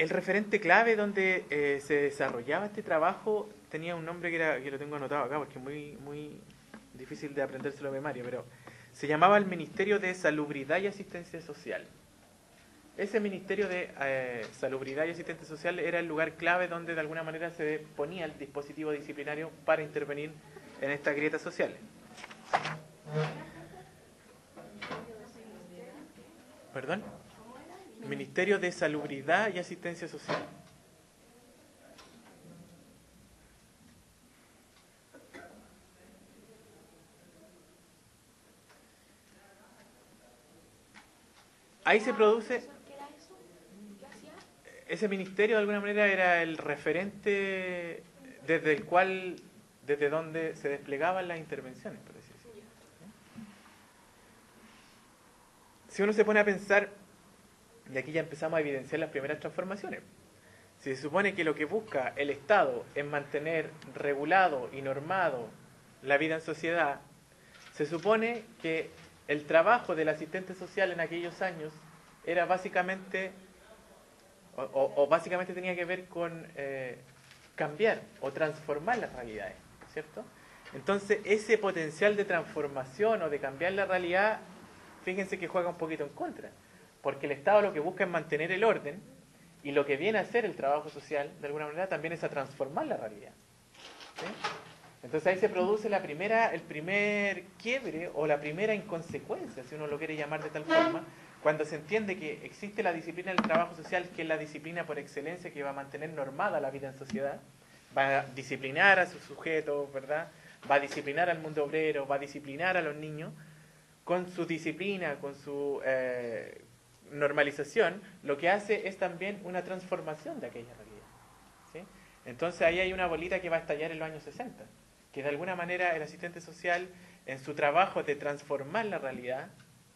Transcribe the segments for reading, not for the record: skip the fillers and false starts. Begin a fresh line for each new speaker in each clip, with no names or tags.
el referente clave donde se desarrollaba este trabajo tenía un nombre que lo tengo anotado acá porque es muy difícil de aprendérselo de memoria, pero se llamaba el Ministerio de Salubridad y Asistencia Social. Ese Ministerio de Salubridad y Asistencia Social era el lugar clave donde de alguna manera se ponía el dispositivo disciplinario para intervenir en estas grietas sociales. ¿Perdón? Ministerio de Salubridad y Asistencia Social. Ahí se produce... Ese ministerio de alguna manera era el referente desde donde se desplegaban las intervenciones, por así decirlo. Si uno se pone a pensar, y aquí ya empezamos a evidenciar las primeras transformaciones, si se supone que lo que busca el Estado es mantener regulado y normado la vida en sociedad, se supone que el trabajo del asistente social en aquellos años era básicamente... O básicamente tenía que ver con cambiar o transformar las realidades, ¿cierto? Entonces, ese potencial de transformación o de cambiar la realidad, fíjense que juega un poquito en contra, porque el Estado lo que busca es mantener el orden y lo que viene a hacer el trabajo social, de alguna manera, también es a transformar la realidad, ¿sí? Entonces ahí se produce el primer quiebre o la primera inconsecuencia, si uno lo quiere llamar de tal forma, cuando se entiende que existe la disciplina del trabajo social, que es la disciplina por excelencia que va a mantener normada la vida en sociedad, va a disciplinar a sus sujetos, ¿verdad? Va a disciplinar al mundo obrero, va a disciplinar a los niños, con su disciplina, con su normalización, lo que hace es también una transformación de aquella realidad, ¿sí? Entonces ahí hay una bolita que va a estallar en los años 60, que de alguna manera el asistente social, en su trabajo de transformar la realidad,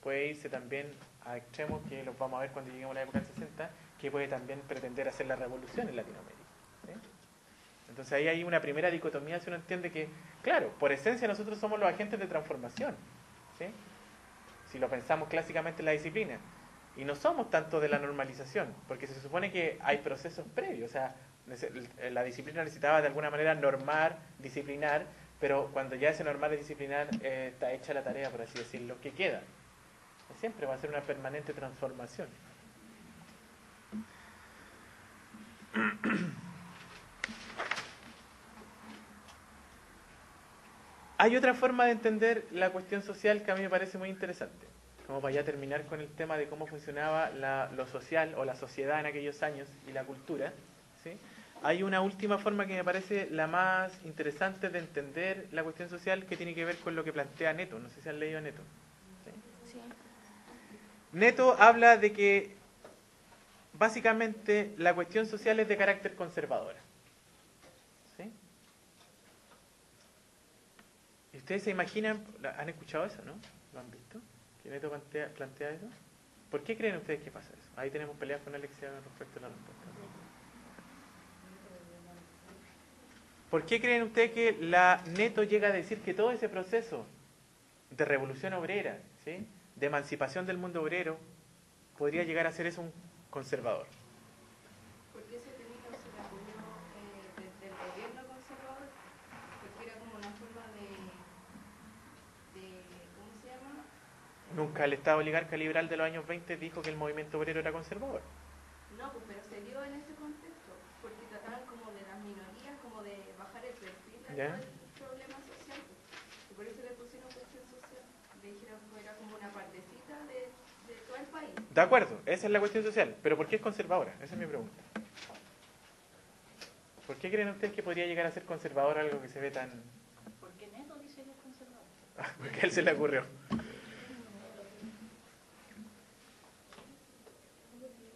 puede irse también a extremos que los vamos a ver cuando lleguemos a la época del 60, que puede también pretender hacer la revolución en Latinoamérica, ¿sí? Entonces ahí hay una primera dicotomía, si uno entiende que, claro, por esencia nosotros somos los agentes de transformación, ¿sí? Si lo pensamos clásicamente en la disciplina, y no somos tanto de la normalización, porque se supone que hay procesos previos, o sea, la disciplina necesitaba de alguna manera normar, disciplinar, pero cuando ya ese normar y disciplinar está hecha la tarea, por así decirlo, ¿qué queda? Siempre va a ser una permanente transformación. Hay otra forma de entender la cuestión social que a mí me parece muy interesante, como para ya terminar con el tema de cómo funcionaba lo social o la sociedad en aquellos años y la cultura, ¿sí? Hay una última forma que me parece la más interesante de entender la cuestión social, que tiene que ver con lo que plantea Neto. No sé si han leído a Neto. ¿Sí? Sí. Neto habla de que básicamente la cuestión social es de carácter conservadora, ¿sí? ¿Y ustedes se imaginan, han escuchado eso, no? ¿Lo han visto? ¿Que Neto plantea eso? ¿Por qué creen ustedes que pasa eso? Ahí tenemos peleas con Alexia respecto a la respuesta. ¿Por qué creen ustedes que la Neto llega a decir que todo ese proceso de revolución obrera, ¿sí?, de emancipación del mundo obrero, podría llegar a ser eso un conservador?
Porque ese término se le acuñó desde el gobierno conservador, porque era como una forma ¿cómo se llama?
Nunca el Estado oligarca liberal de los años 20 dijo que el movimiento obrero era conservador.
No, pues, pero se dio en ese contexto, porque trataban como de las minorías, como de bajar el perfil del problema social, y por eso le pusieron cuestión social, le dijeron que era como una partecita de todo el país.
De acuerdo, esa es la cuestión social, pero ¿por qué es conservadora? Esa es mi pregunta. ¿Por qué creen ustedes que podría llegar a ser conservador algo que se ve tan...?
Porque Neto dice que es conservador.
Porque a él se le ocurrió.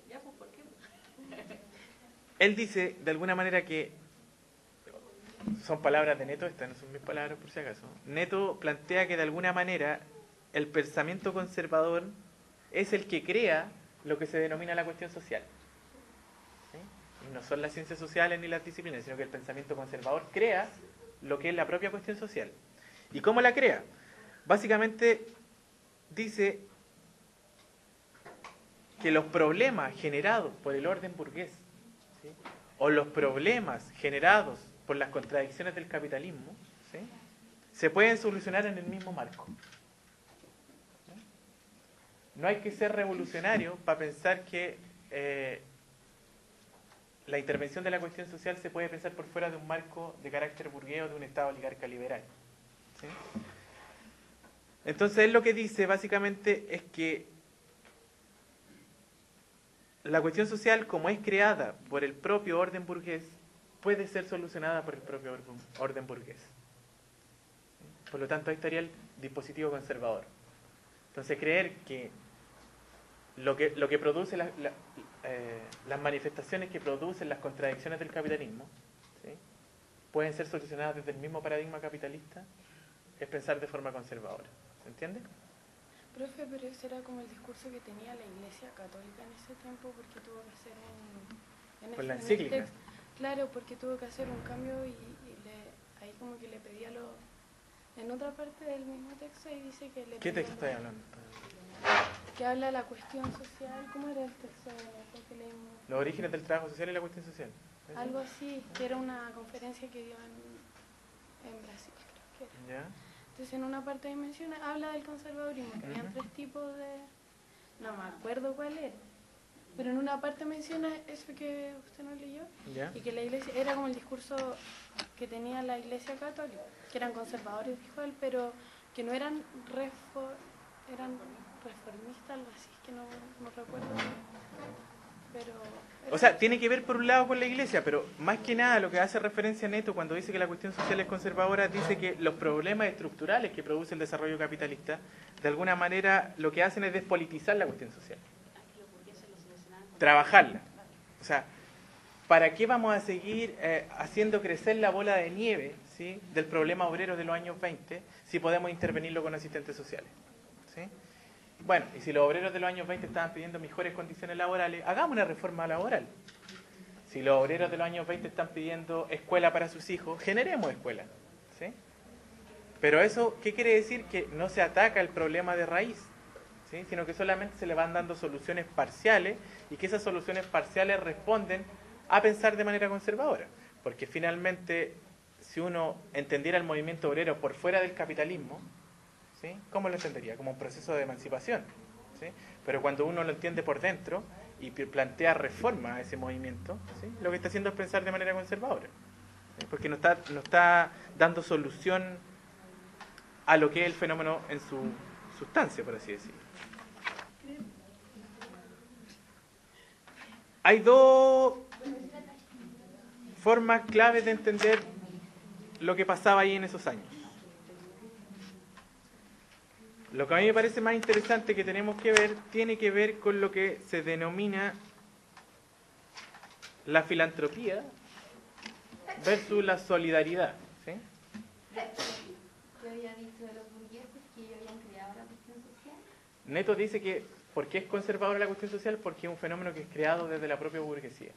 Ya, pues, ¿por qué?
Él dice, de alguna manera, que... Son palabras de Neto, estas no son mis palabras por si acaso. Neto plantea que de alguna manera el pensamiento conservador es el que crea lo que se denomina la cuestión social, ¿sí? Y no son las ciencias sociales ni las disciplinas, sino que el pensamiento conservador crea lo que es la propia cuestión social. ¿Y cómo la crea? Básicamente dice que los problemas generados por el orden burgués ¿sí? O los problemas generados por las contradicciones del capitalismo, ¿sí? Se pueden solucionar en el mismo marco. ¿Sí? No hay que ser revolucionario para pensar que la intervención de la cuestión social se puede pensar por fuera de un marco de carácter burgués o de un Estado oligarca liberal. ¿Sí? Entonces él lo que dice básicamente es que la cuestión social, como es creada por el propio orden burgués, puede ser solucionada por el propio orden burgués. Por lo tanto, ahí estaría el dispositivo conservador. Entonces, creer que lo que produce las manifestaciones que producen las contradicciones del capitalismo, ¿sí? Pueden ser solucionadas desde el mismo paradigma capitalista, es pensar de forma conservadora. ¿Se entiende?
Profe, pero ese era como el discurso que tenía la Iglesia Católica en ese tiempo, porque tuvo que hacer
Con la encíclica.
Claro, porque tuvo que hacer un cambio y ahí como que le pedía en otra parte del mismo texto ahí dice que le
¿Qué
pedía
texto estás hablando?
que habla de la cuestión social. ¿Cómo era el texto que leímos?
Los orígenes del trabajo social y la cuestión social. ¿Sí?
Algo así, que era una conferencia que dio en Brasil, creo que era.
¿Ya?
Entonces en una parte ahí menciona, habla del conservadurismo, que habían tres tipos de... No me acuerdo cuál era. Pero en una parte menciona eso que usted no leyó.
¿Ya?
Y que la iglesia, era como el discurso que tenía la Iglesia Católica, que eran conservadores, dijo él, pero que no eran eran reformistas, algo así, que no recuerdo bien. Pero
O sea, tiene que ver por un lado con la Iglesia, pero más que nada lo que hace referencia Neto cuando dice que la cuestión social es conservadora, dice que los problemas estructurales que produce el desarrollo capitalista, de alguna manera lo que hacen es despolitizar la cuestión social. Trabajarla. O sea, ¿para qué vamos a seguir haciendo crecer la bola de nieve, ¿sí? Del problema obrero de los años 20 si podemos intervenirlo con asistentes sociales? ¿Sí? Bueno, y si los obreros de los años 20 estaban pidiendo mejores condiciones laborales, hagamos una reforma laboral. Si los obreros de los años 20 están pidiendo escuela para sus hijos, generemos escuela. ¿Sí? Pero eso, ¿qué quiere decir? Que no se ataca el problema de raíz, ¿sí? Sino que solamente se le van dando soluciones parciales y que esas soluciones parciales responden a pensar de manera conservadora. Porque finalmente, si uno entendiera el movimiento obrero por fuera del capitalismo, ¿sí? ¿Cómo lo entendería? Como un proceso de emancipación. ¿Sí? Pero cuando uno lo entiende por dentro y plantea reforma a ese movimiento, ¿sí? Lo que está haciendo es pensar de manera conservadora. ¿Sí? Porque no está dando solución a lo que es el fenómeno en su sustancia, por así decirlo. Hay dos formas claves de entender lo que pasaba ahí en esos años. Lo que a mí me parece más interesante que tenemos que ver tiene que ver con lo que se denomina la filantropía versus la solidaridad. ¿Sí?
Yo había dicho de los burgueses que ellos habían creado la cuestión social.
Neto dice que ¿por qué es conservadora la cuestión social? Porque es un fenómeno que es creado desde la propia burguesía.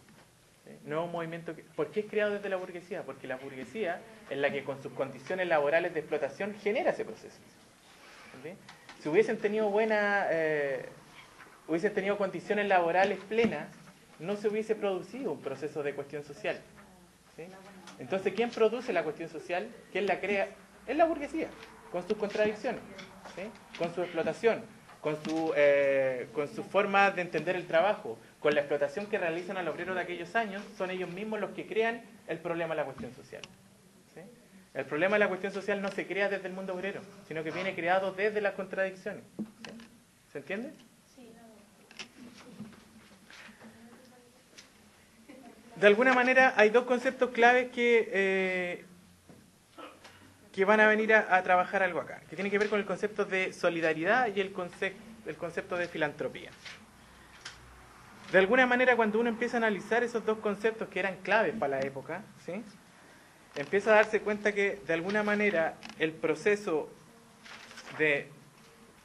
¿Sí? No es un movimiento ¿Por qué es creado desde la burguesía? Porque la burguesía es la que con sus condiciones laborales de explotación genera ese proceso. ¿Sí? Si hubiesen tenido condiciones laborales plenas, no se hubiese producido un proceso de cuestión social. ¿Sí? Entonces, ¿quién produce la cuestión social? ¿Quién la crea? Es la burguesía, con sus contradicciones, ¿sí? Con su explotación, con su forma de entender el trabajo, con la explotación que realizan al obrero de aquellos años, son ellos mismos los que crean el problema de la cuestión social. ¿Sí? El problema de la cuestión social no se crea desde el mundo obrero, sino que viene creado desde las contradicciones. ¿Sí? ¿Se entiende?
sí,
De alguna manera hay dos conceptos claves que van a venir a trabajar algo acá, que tiene que ver con el concepto de solidaridad y el concepto de filantropía. De alguna manera, cuando uno empieza a analizar esos dos conceptos que eran claves para la época, ¿sí? Empieza a darse cuenta que, de alguna manera, el proceso de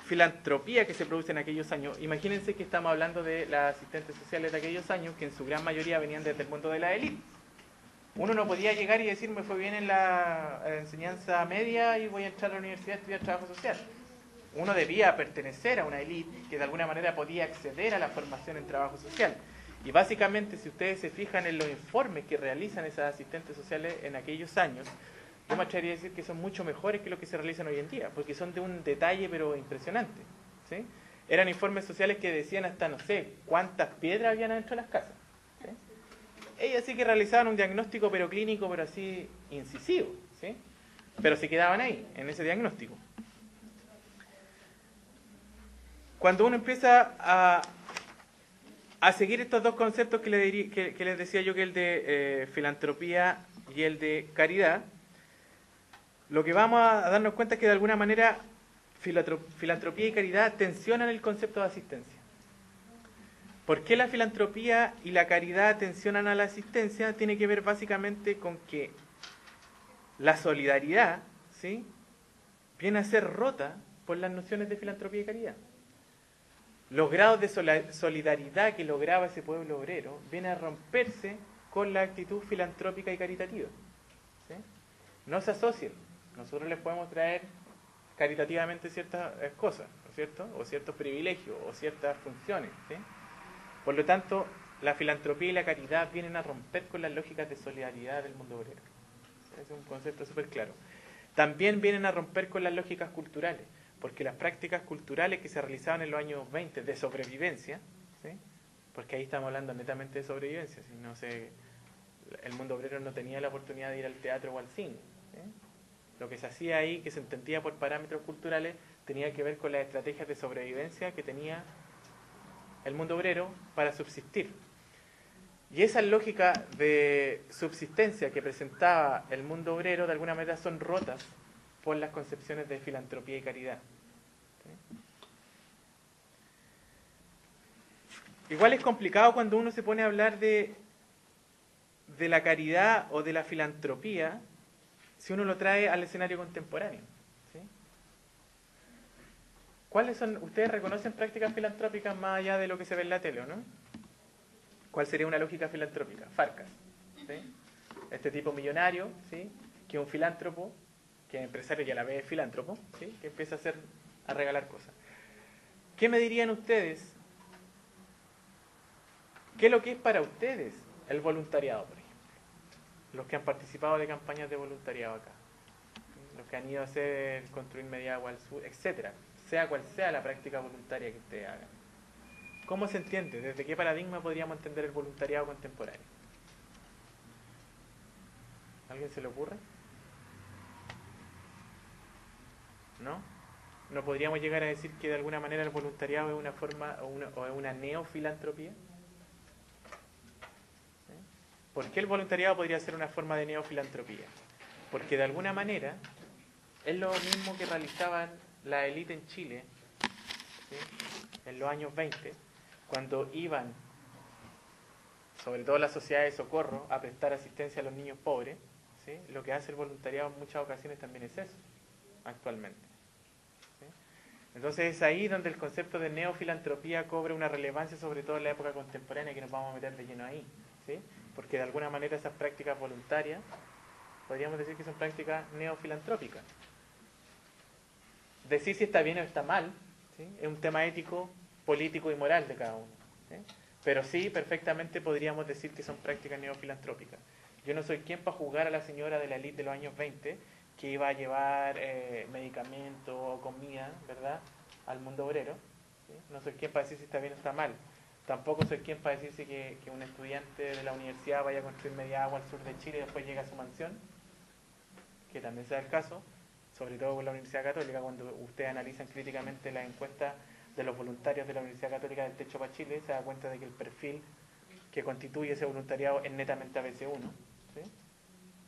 filantropía que se produce en aquellos años, imagínense que estamos hablando de las asistentes sociales de aquellos años, que en su gran mayoría venían desde el mundo de la élite. Uno no podía llegar y decir, me fue bien en la enseñanza media y voy a entrar a la universidad a estudiar trabajo social. Uno debía pertenecer a una élite que de alguna manera podía acceder a la formación en trabajo social. Y básicamente, si ustedes se fijan en los informes que realizan esas asistentes sociales en aquellos años, yo me atrevería a decir que son mucho mejores que los que se realizan hoy en día, porque son de un detalle pero impresionante, ¿sí? Eran informes sociales que decían hasta no sé cuántas piedras habían adentro de las casas, ¿sí? Ellas sí que realizaban un diagnóstico pero clínico, pero así incisivo, ¿sí? Pero se quedaban ahí, en ese diagnóstico. Cuando uno empieza a seguir estos dos conceptos que les decía yo, que el de filantropía y el de caridad, lo que vamos a darnos cuenta es que de alguna manera filantropía y caridad tensionan el concepto de asistencia. ¿Por qué la filantropía y la caridad tensionan a la asistencia? Tiene que ver básicamente con que la solidaridad, ¿sí?, viene a ser rota por las nociones de filantropía y caridad. Los grados de solidaridad que lograba ese pueblo obrero vienen a romperse con la actitud filantrópica y caritativa, ¿sí? No se asocien. Nosotros les podemos traer caritativamente ciertas cosas, ¿no es cierto? O ciertos privilegios, o ciertas funciones, ¿sí? Por lo tanto, la filantropía y la caridad vienen a romper con las lógicas de solidaridad del mundo obrero. Es un concepto súper claro. También vienen a romper con las lógicas culturales, porque las prácticas culturales que se realizaban en los años 20 de sobrevivencia, ¿sí?, porque ahí estamos hablando netamente de sobrevivencia, si no sé, el mundo obrero no tenía la oportunidad de ir al teatro o al cine, ¿sí? Lo que se hacía ahí, que se entendía por parámetros culturales, tenía que ver con las estrategias de sobrevivencia que tenía el mundo obrero para subsistir. Y esas lógicas de subsistencia que presentaba el mundo obrero, de alguna manera son rotas por las concepciones de filantropía y caridad, ¿sí? Igual es complicado cuando uno se pone a hablar de la caridad o de la filantropía, si uno lo trae al escenario contemporáneo, ¿sí? ¿Cuáles son? ¿Ustedes reconocen prácticas filantrópicas más allá de lo que se ve en la tele, o no? ¿Cuál sería una lógica filantrópica? Farcas, ¿sí? Este tipo millonario, ¿sí?, que es un filántropo, que es empresario y a la vez es filántropo, ¿sí?, que empieza a regalar cosas. ¿Qué me dirían ustedes? ¿Qué es lo que es para ustedes el voluntariado, por ejemplo? Los que han participado de campañas de voluntariado acá, ¿sí?, los que han ido a hacer construir media agua al sur, etcétera, sea cual sea la práctica voluntaria que ustedes hagan. ¿Cómo se entiende? ¿Desde qué paradigma podríamos entender el voluntariado contemporáneo? ¿Alguien se le ocurre? ¿No? ¿No podríamos llegar a decir que de alguna manera el voluntariado es una forma o es una neofilantropía? ¿Sí? ¿Por qué el voluntariado podría ser una forma de neofilantropía? Porque de alguna manera es lo mismo que realizaban la élite en Chile, ¿sí?, en los años 20, cuando iban, sobre todo las sociedades de socorro, a prestar asistencia a los niños pobres, ¿sí? Lo que hace el voluntariado en muchas ocasiones también es eso, actualmente, ¿sí? Entonces es ahí donde el concepto de neofilantropía cobra una relevancia, sobre todo en la época contemporánea, que nos vamos a meter de lleno ahí, ¿sí? Porque de alguna manera esas prácticas voluntarias, podríamos decir que son prácticas neofilantrópicas. Decir si está bien o está mal, ¿sí?, es un tema ético, político y moral de cada uno, ¿sí? Pero sí, perfectamente podríamos decir que son prácticas neofilantrópicas. Yo no soy quien para juzgar a la señora de la élite de los años 20 que iba a llevar medicamentos o comida, ¿verdad?, al mundo obrero, ¿sí? No soy quien para decir si está bien o está mal. Tampoco soy quien para decirse que un estudiante de la universidad vaya a construir media agua al sur de Chile y después llega a su mansión, que también sea el caso, sobre todo con la Universidad Católica. Cuando ustedes analizan críticamente las encuestas de los voluntarios de la Universidad Católica del Techo para Chile, se da cuenta de que el perfil que constituye ese voluntariado es netamente ABC1, ¿sí?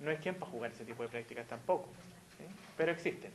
No es quien para jugar ese tipo de prácticas tampoco, ¿sí?, pero existen.